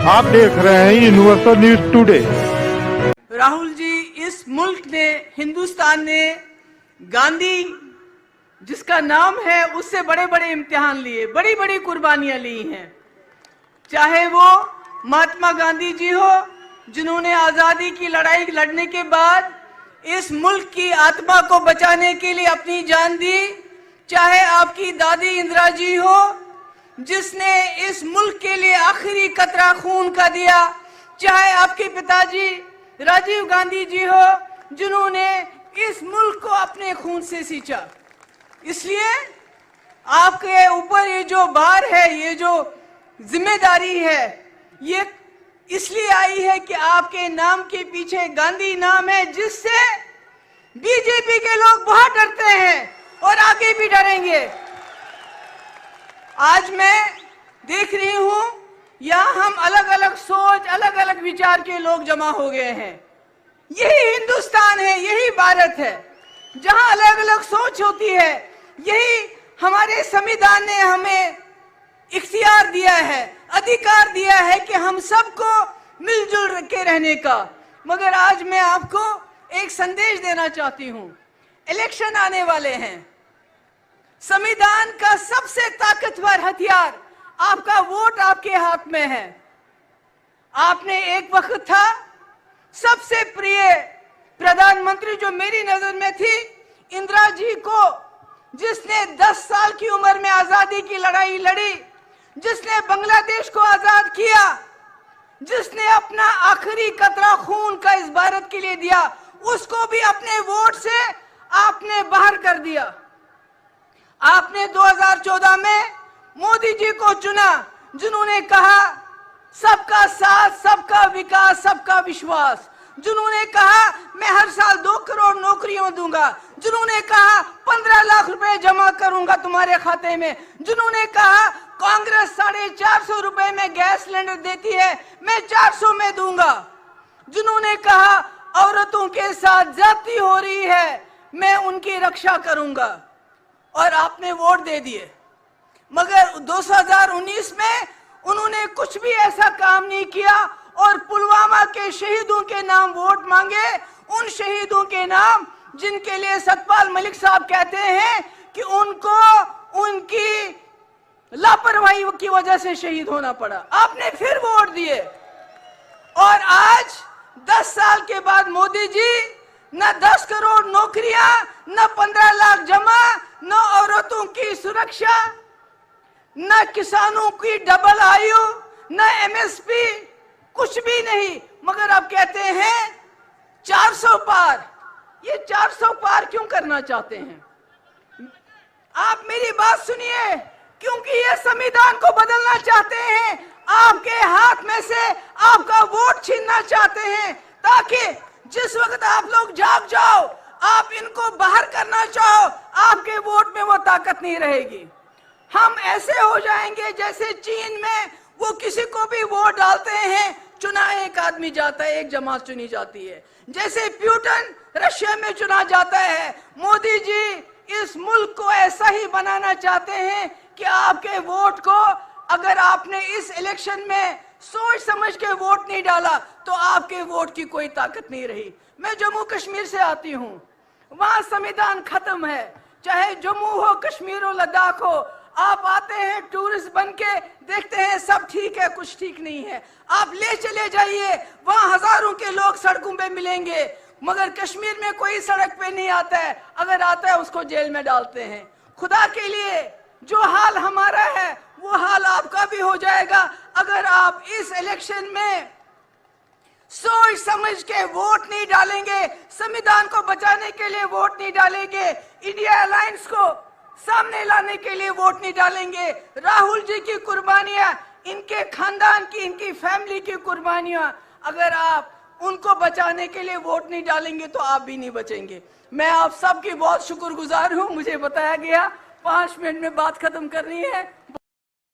आप देख रहे हैं universal news today. Rahul ji, इस मुल्क ने, हिंदुस्तान ने गांधी जिसका नाम है उससे बड़े बड़े इम्तिहान लिए, बड़ी बड़ी कुर्बानियां ली हैं। चाहे वो महात्मा गांधी जी हो, जिन्होंने आजादी की लड़ाई लड़ने के बाद इस मुल्क की आत्मा को बचाने के लिए अपनी जान दी, चाहे आपकी दादी इंदिरा जी हो, जिसने इस मुल्क के लिए आखिरी कतरा खून का दिया, चाहे आपके पिताजी राजीव गांधी जी हो, जिन्होंने इस मुल्क को अपने खून से सींचा। इसलिए आपके ऊपर ये जो भार है, ये जो जिम्मेदारी है, ये इसलिए आई है कि आपके नाम के पीछे गांधी नाम है, जिससे बीजेपी के लोग बहुत डरते हैं और आगे भी डरेंगे। आज मैं देख रही हूं यहां हम अलग अलग सोच, अलग अलग विचार के लोग जमा हो गए हैं। यही हिंदुस्तान है, यही भारत है, जहां अलग अलग सोच होती है। यही हमारे संविधान ने हमें इख्तियार दिया है, अधिकार दिया है कि हम सबको मिलजुल के रहने का। मगर आज मैं आपको एक संदेश देना चाहती हूं। इलेक्शन आने वाले हैं। संविधान का सबसे ताकतवर हथियार आपका वोट आपके हाथ में है। आपने एक वक्त था सबसे प्रिय प्रधानमंत्री जो मेरी नजर में थी, इंदिरा जी को, जिसने 10 साल की उम्र में आजादी की लड़ाई लड़ी, जिसने बांग्लादेश को आजाद किया, जिसने अपना आखिरी कतरा खून का इस भारत के लिए दिया, उसको भी अपने वोट से आपने बाहर कर दिया। आपने 2014 में मोदी जी को चुना, जिन्होंने कहा सबका साथ, सबका विकास, सबका विश्वास, जिन्होंने कहा मैं हर साल 2 करोड़ नौकरियां दूंगा, जिन्होंने कहा 15 लाख रुपए जमा करूंगा तुम्हारे खाते में, जिन्होंने कहा कांग्रेस 450 रुपए में गैस सिलेंडर देती है, मैं 400 में दूंगा, जिन्होंने कहा औरतों के साथ ज्यादती हो रही है, मैं उनकी रक्षा करूंगा, और आपने वोट दे दिए। मगर 2019 में उन्होंने कुछ भी ऐसा काम नहीं किया और पुलवामा के शहीदों के नाम वोट मांगे, उन शहीदों के नाम जिनके लिए सतपाल मलिक साहब कहते हैं कि उनको उनकी लापरवाही की वजह से शहीद होना पड़ा। आपने फिर वोट दिए, और आज 10 साल के बाद मोदी जी न 10 करोड़ नौकरियां, न 15 लाख जमा, न औरतों की सुरक्षा, न किसानों की डबल आयु, न एमएसपी, कुछ भी नहीं। मगर आप कहते हैं 400 पार। ये 400 पार क्यों करना चाहते हैं? आप मेरी बात सुनिए, क्योंकि ये संविधान को बदलना चाहते हैं, आपके हाथ में से आपका वोट छीनना चाहते हैं, ताकि जिस वक्त आप लोग जाग जाओ, आप इनको बाहर करना चाहो, आपके वोट में वो ताकत नहीं रहेगी। हम ऐसे हो जाएंगे जैसे चीन में वो किसी को भी वोट डालते हैं, चुना एक आदमी जाता है, एक जमात चुनी जाती है। जैसे प्यूटन रशिया में चुना जाता है, मोदी जी इस मुल्क को ऐसा ही बनाना चाहते हैं कि आपके वोट को, अगर आपने इस इलेक्शन में सोच समझ के वोट नहीं डाला तो आपके वोट की कोई ताकत नहीं रही। मैं जम्मू कश्मीर से आती हूँ, वहां संविधान खत्म है। चाहे जम्मू हो, कश्मीर हो, लद्दाख हो, आप आते हैं टूरिस्ट बन के, देखते हैं सब ठीक है, कुछ ठीक नहीं है। आप ले चले जाइए, वहां हजारों के लोग सड़कों पे मिलेंगे, मगर कश्मीर में कोई सड़क पे नहीं आता है, अगर आता है उसको जेल में डालते हैं। खुदा के लिए जो हाल हमारा है वो हाल आपका भी हो जाएगा अगर आप इस इलेक्शन में सोच समझ के वोट नहीं डालेंगे, संविधान को बचाने के लिए वोट नहीं डालेंगे, इंडिया अलायंस को सामने लाने के लिए वोट नहीं डालेंगे। राहुल जी की कुर्बानियां, इनके खानदान की, इनकी फैमिली की कुर्बानियां, अगर आप उनको बचाने के लिए वोट नहीं डालेंगे तो आप भी नहीं बचेंगे। मैं आप सबकी बहुत शुक्रगुजार हूं। मुझे बताया गया 5 मिनट में बात खत्म करनी है।